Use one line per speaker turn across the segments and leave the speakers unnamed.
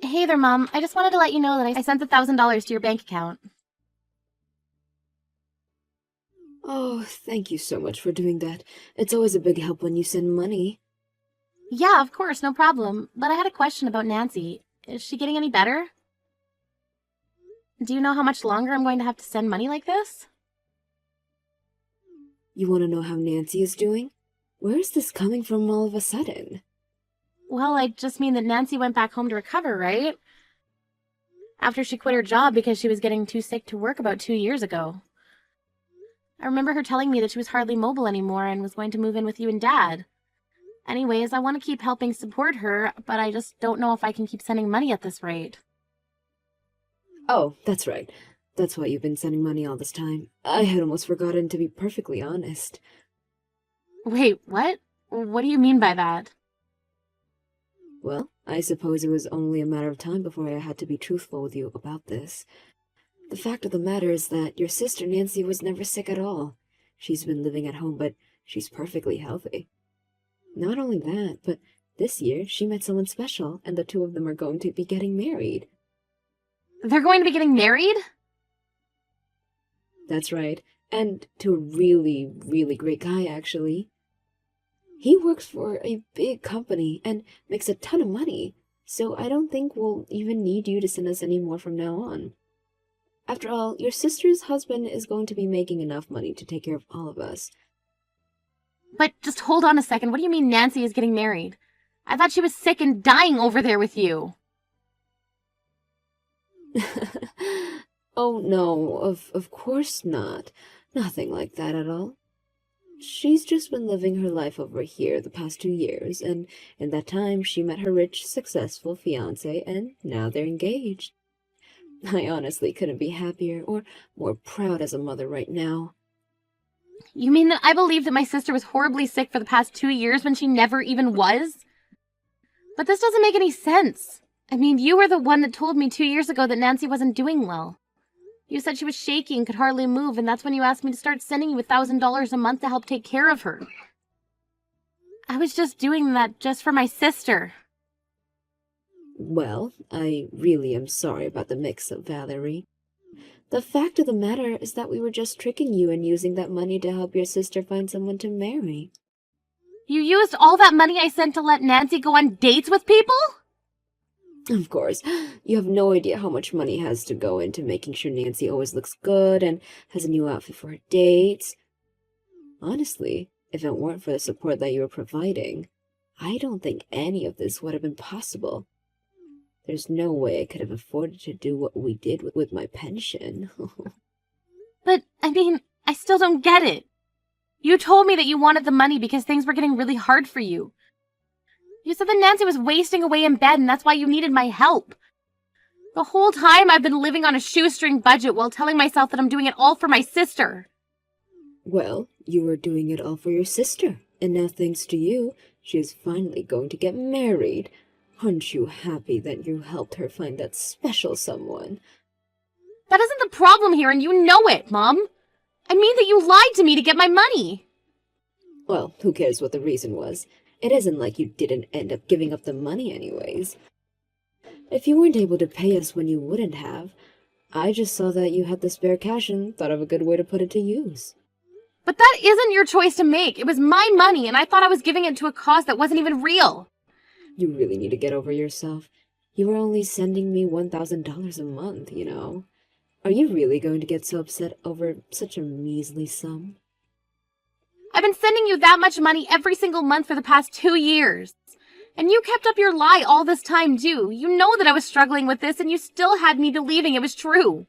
Hey there, Mom. I just wanted to let you know that I sent $1,000 to your bank account.
Oh, thank you so much for doing that. It's always a big help when you send money.
Yeah, of course, no problem. But I had a question about Nancy. Is she getting any better? Do you know how much longer I'm going to have to send money like this?
You want to know how Nancy is doing? Where is this coming from all of a sudden?
Well, I just mean that Nancy went back home to recover, right? After she quit her job because she was getting too sick to work about 2 years ago. I remember her telling me that she was hardly mobile anymore and was going to move in with you and Dad. Anyways, I want to keep helping support her, but I just don't know if I can keep sending money at this rate.
Oh, that's right. That's why you've been sending money all this time. I had almost forgotten, to be perfectly honest.
Wait, what? What do you mean by that?
Well, I suppose it was only a matter of time before I had to be truthful with you about this. The fact of the matter is that your sister Nancy was never sick at all. She's been living at home, but she's perfectly healthy. Not only that, but this year she met someone special, and the two of them are going to be getting married.
They're going to be getting married?
That's right, and to a really, really great guy, actually. He works for a big company and makes a ton of money, so I don't think we'll even need you to send us any more from now on. After all, your sister's husband is going to be making enough money to take care of all of us.
But just hold on a second. What do you mean Nancy is getting married? I thought she was sick and dying over there with you.
Oh no, of course not. Nothing like that at all. She's just been living her life over here the past 2 years, and in that time she met her rich, successful fiancé, and now they're engaged. I honestly couldn't be happier or more proud as a mother right now.
You mean that I believed that my sister was horribly sick for the past 2 years when she never even was? But this doesn't make any sense. I mean, you were the one that told me 2 years ago that Nancy wasn't doing well. You said she was shaky and could hardly move, and that's when you asked me to start sending you $1,000 a month to help take care of her. I was just doing that just for my sister.
Well, I really am sorry about the mix-up, Valerie. The fact of the matter is that we were just tricking you and using that money to help your sister find someone to marry.
You used all that money I sent to let Nancy go on dates with people?
Of course, you have no idea how much money has to go into making sure Nancy always looks good and has a new outfit for her dates. Honestly, if it weren't for the support that you were providing, I don't think any of this would have been possible. There's no way I could have afforded to do what we did with my pension.
But, I mean, I still don't get it. You told me that you wanted the money because things were getting really hard for you. You said that Nancy was wasting away in bed and that's why you needed my help. The whole time I've been living on a shoestring budget while telling myself that I'm doing it all for my sister.
Well, you were doing it all for your sister, and now thanks to you, she is finally going to get married. Aren't you happy that you helped her find that special someone?
That isn't the problem here and you know it, Mom. I mean that you lied to me to get my money.
Well, who cares what the reason was? It isn't like you didn't end up giving up the money anyways. If you weren't able to pay us when you wouldn't have, I just saw that you had the spare cash and thought of a good way to put it to use.
But that isn't your choice to make. It was my money and I thought I was giving it to a cause that wasn't even real.
You really need to get over yourself. You were only sending me $1,000 a month, you know. Are you really going to get so upset over such a measly sum?
I've been sending you that much money every single month for the past 2 years. And you kept up your lie all this time, too. You know that I was struggling with this and you still had me believing it was true.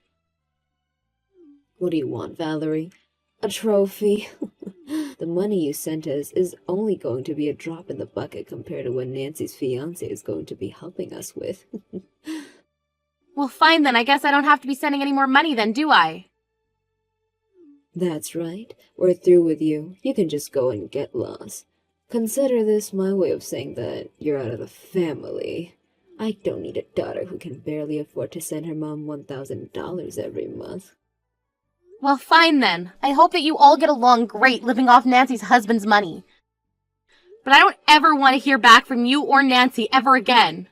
What do you want, Valerie? A trophy? The money you sent us is only going to be a drop in the bucket compared to what Nancy's fiancé is going to be helping us with.
Well, fine then. I guess I don't have to be sending any more money then, do I?
That's right. We're through with you. You can just go and get lost. Consider this my way of saying that you're out of the family. I don't need a daughter who can barely afford to send her mom $1,000 every month.
Well, fine then. I hope that you all get along great living off Nancy's husband's money. But I don't ever want to hear back from you or Nancy ever again.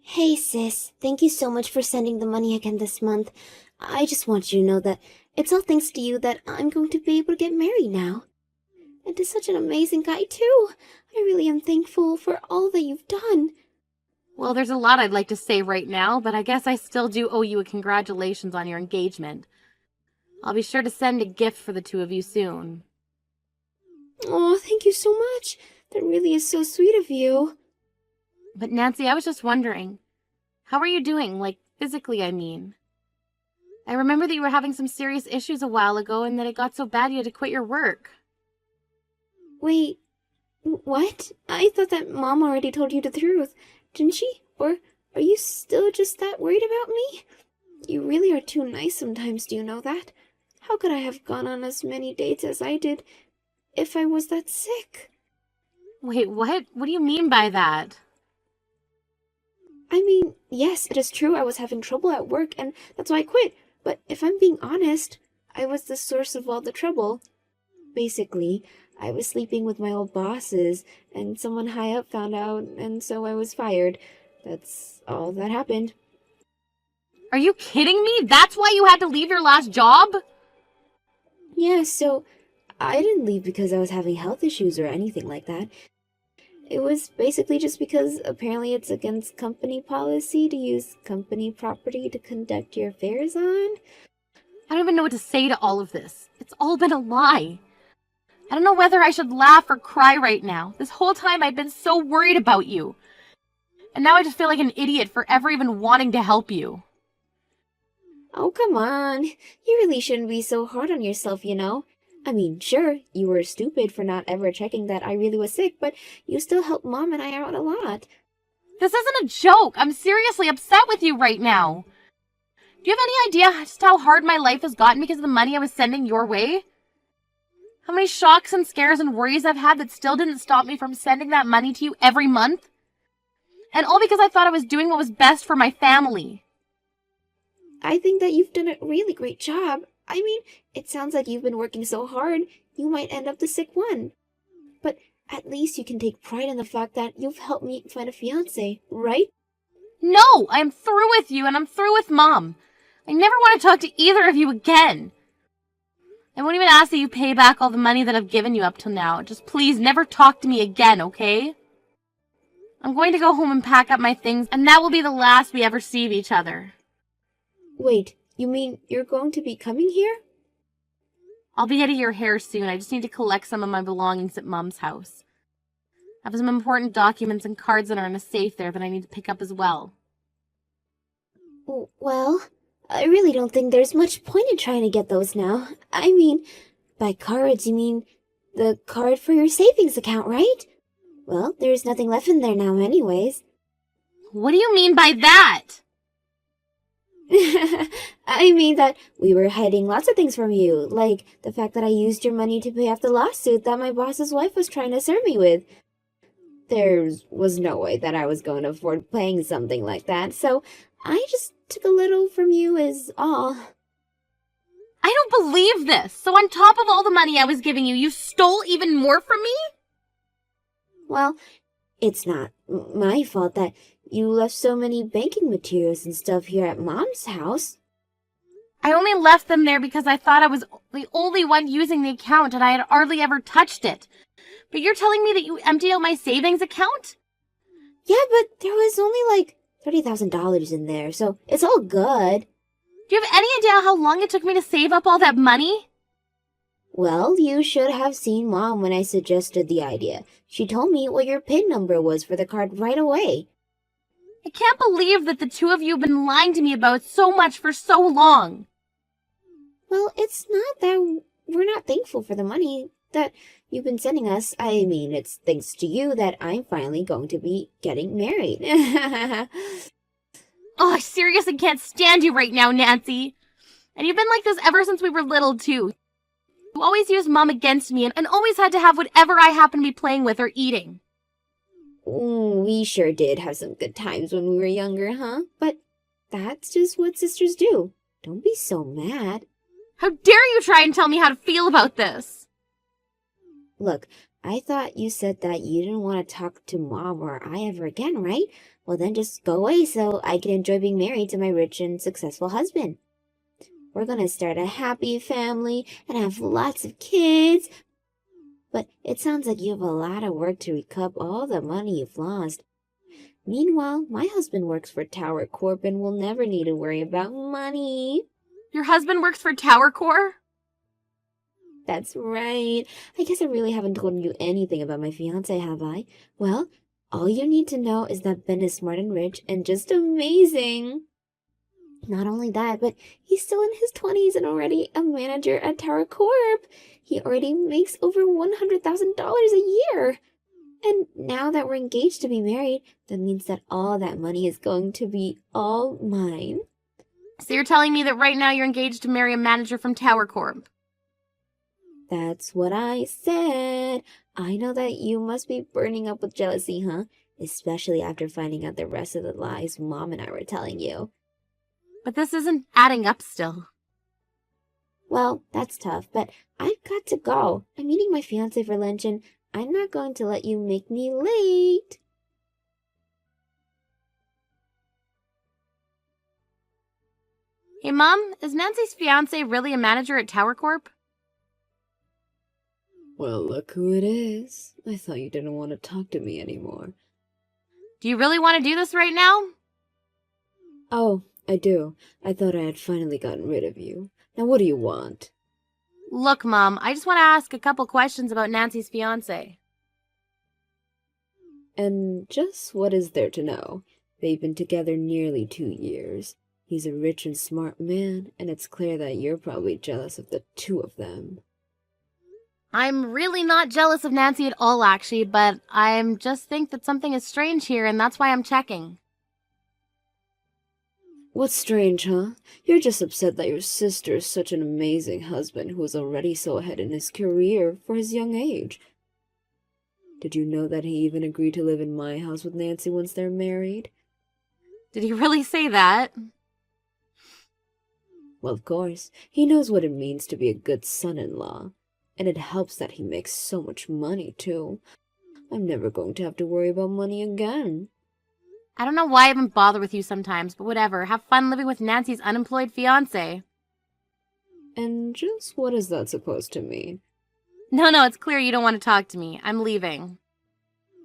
Hey sis, thank you so much for sending the money again this month. I just want you to know that it's all thanks to you that I'm going to be able to get married now. And to such an amazing guy too. I really am thankful for all that you've done.
Well, there's a lot I'd like to say right now, but I guess I still do owe you a congratulations on your engagement. I'll be sure to send a gift for the two of you soon.
Oh, thank you so much. That really is so sweet of you.
But Nancy, I was just wondering, how are you doing? Like, physically, I mean. I remember that you were having some serious issues a while ago and that it got so bad you had to quit your work.
Wait, what? I thought that Mom already told you the truth, didn't she? Or are you still just that worried about me? You really are too nice sometimes, do you know that? How could I have gone on as many dates as I did if I was that sick?
Wait, what? What do you mean by that?
I mean, yes, it is true I was having trouble at work and that's why I quit. But if I'm being honest, I was the source of all the trouble. Basically, I was sleeping with my old bosses and someone high up found out and so I was fired. That's all that happened.
Are you kidding me? That's why you had to leave your last job?
Yeah, so I didn't leave because I was having health issues or anything like that. It was basically just because apparently it's against company policy to use company property to conduct your affairs on.
I don't even know what to say to all of this. It's all been a lie. I don't know whether I should laugh or cry right now. This whole time I've been so worried about you. And now I just feel like an idiot for ever even wanting to help you.
Oh, come on. You really shouldn't be so hard on yourself, you know? I mean, sure, you were stupid for not ever checking that I really was sick, but you still helped Mom and I out a lot.
This isn't a joke. I'm seriously upset with you right now. Do you have any idea just how hard my life has gotten because of the money I was sending your way? How many shocks and scares and worries I've had that still didn't stop me from sending that money to you every month? And all because I thought I was doing what was best for my family.
I think that you've done a really great job. I mean, it sounds like you've been working so hard, you might end up the sick one. But at least you can take pride in the fact that you've helped me find a fiancé, right?
No, I'm through with you and I'm through with Mom. I never want to talk to either of you again. I won't even ask that you pay back all the money that I've given you up till now. Just please never talk to me again, okay? I'm going to go home and pack up my things, and that will be the last we ever see of each other.
Wait, you mean you're going to be coming here?
I'll be getting your hair soon. I just need to collect some of my belongings at Mom's house. I have some important documents and cards that are in a safe there that I need to pick up as well.
Well, I really don't think there's much point in trying to get those now. I mean, by cards, you mean the card for your savings account, right? Well, there's nothing left in there now anyways.
What do you mean by that?
I mean that we were hiding lots of things from you, like the fact that I used your money to pay off the lawsuit that my boss's wife was trying to serve me with. There was no way that I was going to afford paying something like that, so I just took a little from you is all.
I don't believe this. So on top of all the money I was giving you, you stole even more from me?
Well, it's not my fault that you left so many banking materials and stuff here at Mom's house.
I only left them there because I thought I was the only one using the account and I had hardly ever touched it. But you're telling me that you emptied out my savings account?
Yeah, but there was only like $30,000 in there, so it's all good.
Do you have any idea how long it took me to save up all that money?
Well, you should have seen Mom when I suggested the idea. She told me what your PIN number was for the card right away.
I can't believe that the two of you have been lying to me about so much for so long.
Well, it's not that we're not thankful for the money that you've been sending us. I mean, it's thanks to you that I'm finally going to be getting married.
Oh, I seriously can't stand you right now, Nancy. And you've been like this ever since we were little, too. You always used Mom against me and always had to have whatever I happened to be playing with or eating.
We sure did have some good times when we were younger, huh? But that's just what sisters do. Don't be so mad.
How dare you try and tell me how to feel about this?
Look, I thought you said that you didn't want to talk to Mom or I ever again, right? Well, then just go away so I can enjoy being married to my rich and successful husband. We're gonna start a happy family and have lots of kids. But it sounds like you have a lot of work to recoup all the money you've lost. Meanwhile, my husband works for Tower Corp and will never need to worry about money.
Your husband works for Tower Core?
That's right. I guess I really haven't told you anything about my fiance, have I? Well, all you need to know is that Ben is smart and rich and just amazing. Not only that, but he's still in his 20s and already a manager at Tower Corp. He already makes over $100,000 a year. And now that we're engaged to be married, that means that all that money is going to be all mine.
So you're telling me that right now you're engaged to marry a manager from Tower Corp?
That's what I said. I know that you must be burning up with jealousy, huh? Especially after finding out the rest of the lies Mom and I were telling you.
But this isn't adding up still.
Well, that's tough, but I've got to go. I'm meeting my fiance for lunch and I'm not going to let you make me late.
Hey, Mom, is Nancy's fiance really a manager at Tower Corp?
Well, look who it is. I thought you didn't want to talk to me anymore.
Do you really want to do this right now?
Oh, I do. I thought I had finally gotten rid of you. Now what do you want?
Look, Mom, I just want to ask a couple questions about Nancy's fiance.
And just what is there to know? They've been together nearly 2 years. He's a rich and smart man, and it's clear that you're probably jealous of the two of them.
I'm really not jealous of Nancy at all, actually, but I'm just think that something is strange here, and that's why I'm checking.
What's strange, huh? You're just upset that your sister is such an amazing husband who is already so ahead in his career for his young age. Did you know that he even agreed to live in my house with Nancy once they're married?
Did he really say that?
Well, of course. He knows what it means to be a good son-in-law. And it helps that he makes so much money, too. I'm never going to have to worry about money again.
I don't know why I even bother with you sometimes, but whatever. Have fun living with Nancy's unemployed fiance.
And just what is that supposed to mean?
No, it's clear you don't want to talk to me. I'm leaving.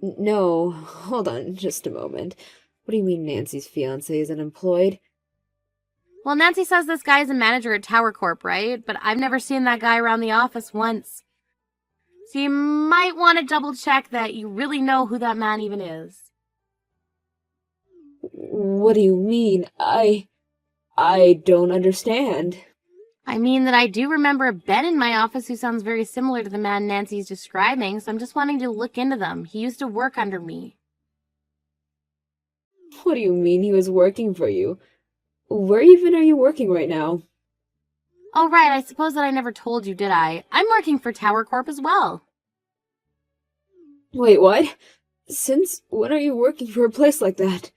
No, hold on just a moment. What do you mean Nancy's fiance is unemployed?
Well, Nancy says this guy is a manager at Tower Corp, right? But I've never seen that guy around the office once. So you might want to double check that you really know who that man even is.
What do you mean? I don't understand.
I mean that I do remember a Ben in my office who sounds very similar to the man Nancy's describing, so I'm just wanting to look into them. He used to work under me.
What do you mean he was working for you? Where even are you working right now?
Oh, right, I suppose that I never told you, did I? I'm working for Tower Corp as well.
Wait, what? Since when are you working for a place like that?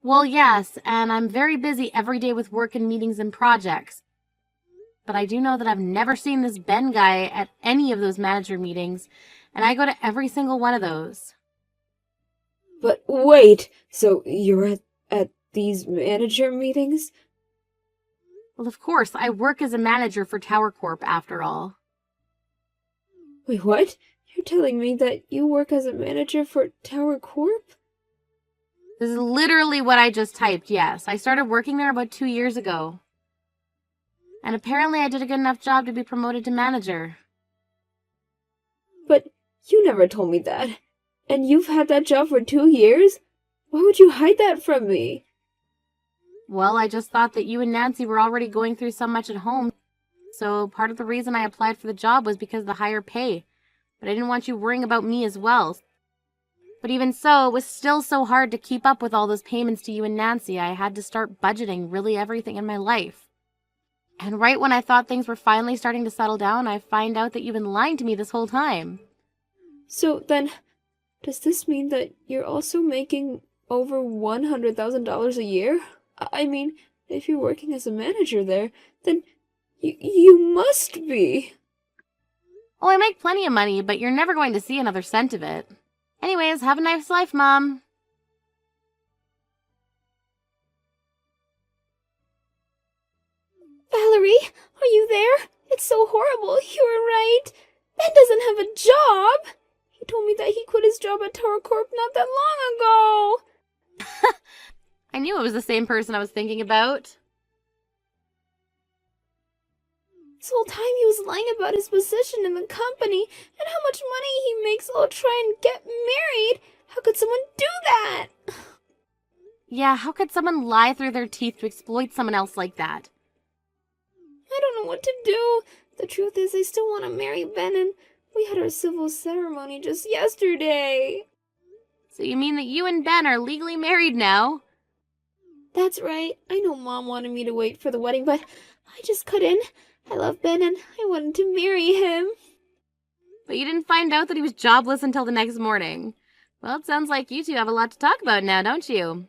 Well, yes, and I'm very busy every day with work and meetings and projects. But I do know that I've never seen this Ben guy at any of those manager meetings, and I go to every single one of those.
But wait, so you're at these manager meetings?
Well, of course, I work as a manager for Tower Corp after all.
Wait, what? You're telling me that you work as a manager for Tower Corp?
This is literally what I just typed, yes. I started working there about 2 years ago. And apparently I did a good enough job to be promoted to manager.
But you never told me that. And you've had that job for 2 years? Why would you hide that from me?
Well, I just thought that you and Nancy were already going through so much at home. So part of the reason I applied for the job was because of the higher pay. But I didn't want you worrying about me as well. But even so, it was still so hard to keep up with all those payments to you and Nancy. I had to start budgeting really everything in my life. And right when I thought things were finally starting to settle down, I find out that you've been lying to me this whole time.
So then, does this mean that you're also making over $100,000 a year? I mean, if you're working as a manager there, then you must be.
Oh, I make plenty of money, but you're never going to see another cent of it. Anyways, have a nice life, Mom.
Valerie, are you there? It's so horrible. You were right. Ben doesn't have a job. He told me that he quit his job at Tower Corp not that long ago.
I knew it was the same person I was thinking about.
This whole time he was lying about his position in the company and how much money he makes all try and get married. How could someone do that?
Yeah, how could someone lie through their teeth to exploit someone else like that?
I don't know what to do. The truth is, I still want to marry Ben, and we had our civil ceremony just yesterday.
So you mean that you and Ben are legally married now?
That's right. I know Mom wanted me to wait for the wedding, but I just couldn't. I love Ben, and I wanted to marry him.
But you didn't find out that he was jobless until the next morning. Well, it sounds like you two have a lot to talk about now, don't you?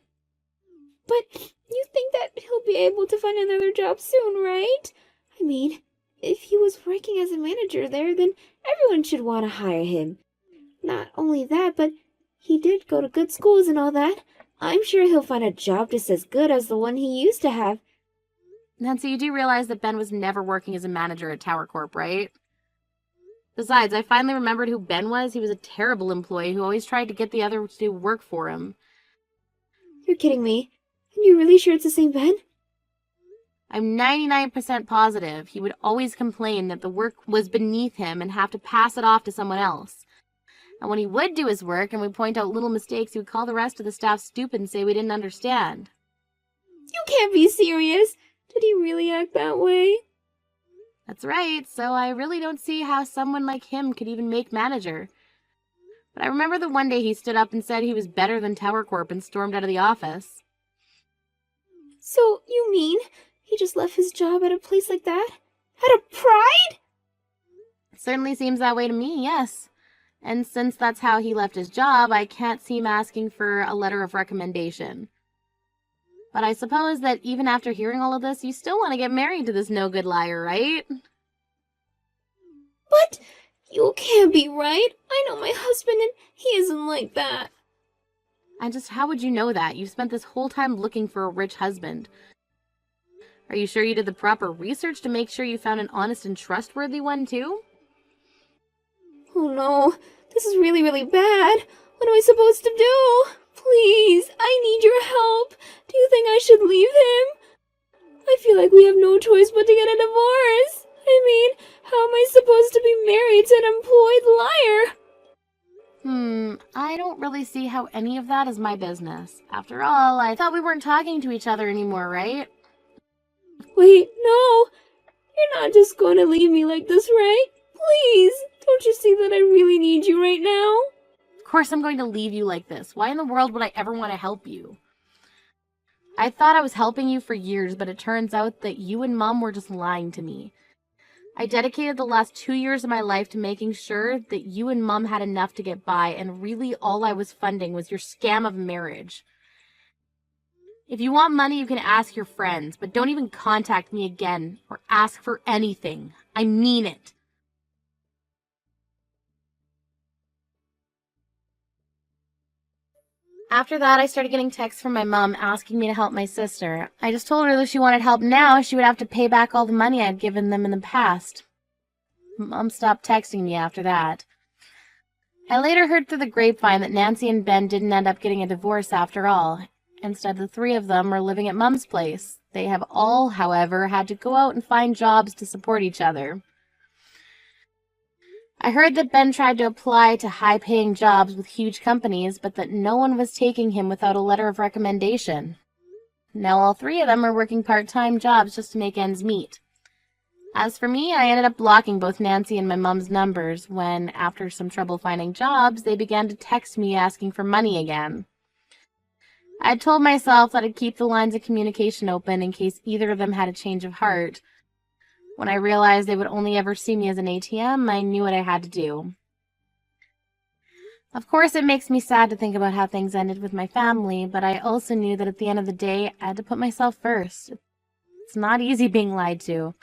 But you think that he'll be able to find another job soon, right? I mean, if he was working as a manager there, then everyone should want to hire him. Not only that, but he did go to good schools and all that. I'm sure he'll find a job just as good as the one he used to have.
Nancy, you do realize that Ben was never working as a manager at Tower Corp, right? Besides, I finally remembered who Ben was. He was a terrible employee who always tried to get the other to do work for him.
You're kidding me. And you're really sure it's the same Ben?
I'm 99% positive he would always complain that the work was beneath him and have to pass it off to someone else. And when he would do his work and would point out little mistakes, he would call the rest of the staff stupid and say we didn't understand.
You can't be serious. Did he really act that way?
That's right, so I really don't see how someone like him could even make manager. But I remember the one day he stood up and said he was better than Tower Corp and stormed out of the office.
So, you mean he just left his job at a place like that? Out of pride?
It certainly seems that way to me, yes. And since that's how he left his job, I can't see him asking for a letter of recommendation. But I suppose that even after hearing all of this, you still want to get married to this no-good liar, right?
But you can't be right. I know my husband and he isn't like that.
And just how would you know that? You've spent this whole time looking for a rich husband. Are you sure you did the proper research to make sure you found an honest and trustworthy one, too?
Oh no, this is really, really bad. What am I supposed to do? Please, I need your help. Do you think I should leave him? I feel like we have no choice but to get a divorce. I mean, how am I supposed to be married to an employed liar?
I don't really see how any of that is my business. After all, I thought we weren't talking to each other anymore, right?
Wait, no. You're not just going to leave me like this, right? Please, don't you see that I really need you right now?
Of course I'm going to leave you like this. Why in the world would I ever want to help you? I thought I was helping you for years, but it turns out that you and Mom were just lying to me. I dedicated the last 2 years of my life to making sure that you and Mom had enough to get by, and really all I was funding was your scam of marriage. If you want money, you can ask your friends, but don't even contact me again or ask for anything. I mean it. After that, I started getting texts from my mom asking me to help my sister. I just told her that if she wanted help now, she would have to pay back all the money I'd given them in the past. Mom stopped texting me after that. I later heard through the grapevine that Nancy and Ben didn't end up getting a divorce after all. Instead, the three of them are living at Mom's place. They have all, however, had to go out and find jobs to support each other. I heard that Ben tried to apply to high-paying jobs with huge companies, but that no one was taking him without a letter of recommendation. Now all three of them are working part-time jobs just to make ends meet. As for me, I ended up blocking both Nancy and my mom's numbers when, after some trouble finding jobs, they began to text me asking for money again. I told myself that I'd keep the lines of communication open in case either of them had a change of heart. When I realized they would only ever see me as an ATM, I knew what I had to do. Of course, it makes me sad to think about how things ended with my family, but I also knew that at the end of the day, I had to put myself first. It's not easy being lied to.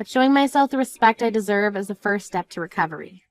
but showing myself the respect I deserve is the first step to recovery.